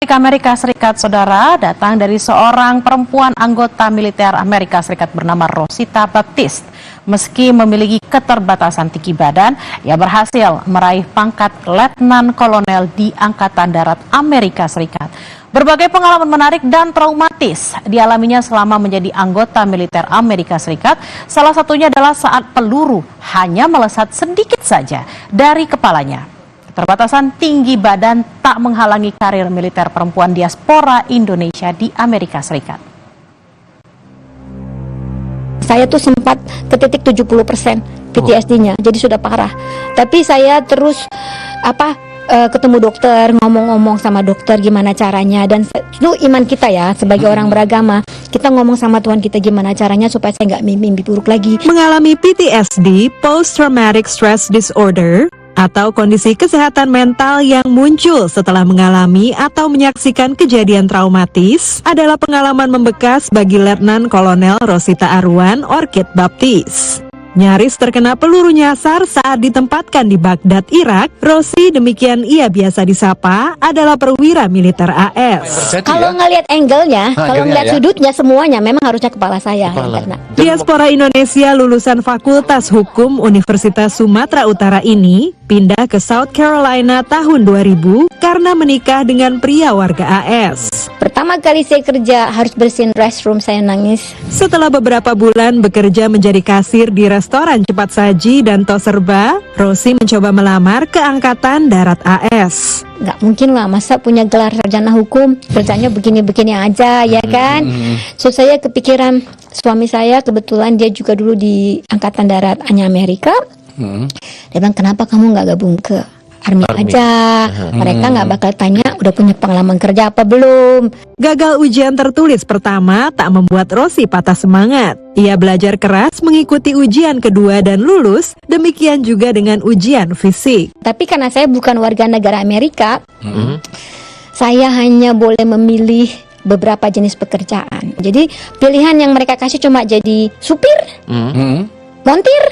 menarik Amerika Serikat, saudara, datang dari seorang perempuan anggota militer Amerika Serikat bernama Rosita Baptiste. Meski memiliki keterbatasan tinggi badan, ia berhasil meraih pangkat Letnan Kolonel di Angkatan Darat Amerika Serikat. Berbagai pengalaman menarik dan traumatis dialaminya selama menjadi anggota militer Amerika Serikat. Salah satunya adalah saat peluru hanya melesat sedikit saja dari kepalanya. Keterbatasan tinggi badan tak menghalangi karir militer perempuan diaspora Indonesia di Amerika Serikat. Saya tuh sempat ke titik 70% PTSD-nya, jadi sudah parah. Tapi saya terus ketemu dokter, ngomong-ngomong sama dokter gimana caranya, dan itu iman kita ya sebagai orang beragama, kita ngomong sama Tuhan kita gimana caranya supaya saya nggak mimpi buruk lagi. Mengalami PTSD, Post Traumatic Stress Disorder, atau kondisi kesehatan mental yang muncul setelah mengalami atau menyaksikan kejadian traumatis adalah pengalaman membekas bagi Letnan Kolonel Rosita Arwan Orchid Baptiste. Nyaris terkena peluru nyasar saat ditempatkan di Baghdad, Irak. Rosi, demikian ia biasa disapa, adalah perwira militer AS. Kalau ngelihat angle-nya, kalau ngelihat sudutnya semuanya memang harusnya kepala saya yang kena. Diaspora Indonesia lulusan Fakultas Hukum Universitas Sumatera Utara ini pindah ke South Carolina tahun 2000 karena menikah dengan pria warga AS. Pertama kali saya kerja harus bersihin restroom, saya nangis. Setelah beberapa bulan bekerja menjadi kasir di restoran cepat saji dan tos serba, Rosi mencoba melamar ke Angkatan Darat AS. Nggak mungkin lah, masa punya gelar sarjana hukum, kerjanya begini-begini aja, ya kan? So saya kepikiran, suami saya kebetulan dia juga dulu di Angkatan Darat Amerika. Dia bilang, kenapa kamu nggak gabung ke Army aja? Mereka nggak bakal tanya udah punya pengalaman kerja apa belum. Gagal ujian tertulis pertama tak membuat Rosi patah semangat. Ia belajar keras mengikuti ujian kedua dan lulus, demikian juga dengan ujian fisik. Tapi karena saya bukan warga negara Amerika, saya hanya boleh memilih beberapa jenis pekerjaan. Jadi pilihan yang mereka kasih cuma jadi supir, montir,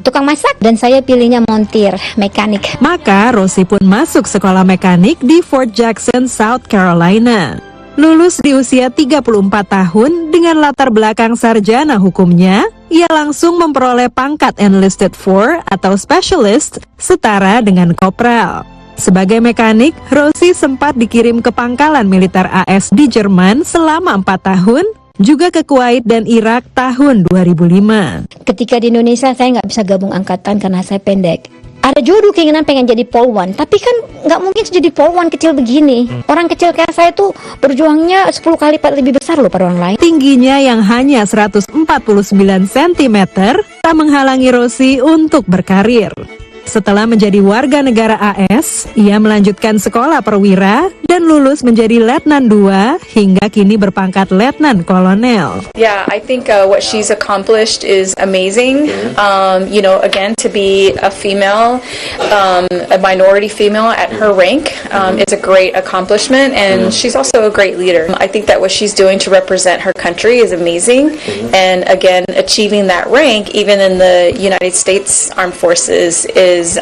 tukang masak, dan saya pilihnya montir, mekanik. Maka Rosi pun masuk sekolah mekanik di Fort Jackson, South Carolina. Lulus di usia 34 tahun dengan latar belakang sarjana hukumnya, ia langsung memperoleh pangkat Enlisted 4 atau Specialist setara dengan kopral. Sebagai mekanik, Rosi sempat dikirim ke pangkalan militer AS di Jerman selama 4 tahun, juga ke Kuwait dan Irak tahun 2005. Ketika di Indonesia saya nggak bisa gabung angkatan karena saya pendek. Ada juga dulu keinginan pengen jadi polwan, tapi kan nggak mungkin jadi polwan kecil begini. Orang kecil kayak saya tuh berjuangnya 10 kali lipat lebih besar loh pada orang lain. Tingginya yang hanya 149 cm tak menghalangi Rosi untuk berkarir. Setelah menjadi warga negara AS, ia melanjutkan sekolah perwira dan lulus menjadi Letnan 2 hingga kini berpangkat Letnan Kolonel. Yeah, I think what she's accomplished is amazing. Again, to be a female, a minority female at her rank is a great accomplishment, and she's also a great leader. I think that what she's doing to represent her country is amazing, and again, achieving that rank even in the United States Armed Forces is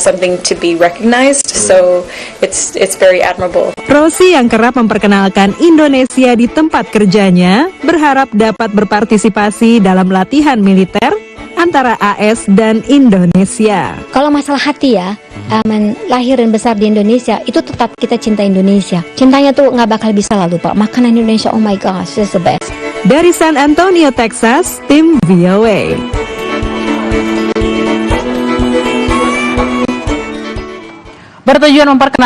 something to be recognized. So it's very admirable. Rosi yang kerap memperkenalkan Indonesia di tempat kerjanya berharap dapat berpartisipasi dalam latihan militer antara AS dan Indonesia. Kalau masalah hati ya, lahir dan besar di Indonesia, itu tetap kita cinta Indonesia. Cintanya tuh nggak bakal bisa lah lupa. Makanan Indonesia, oh my gosh, it's the best. Dari San Antonio, Texas, tim VOA. Bertujuan memperkenalkan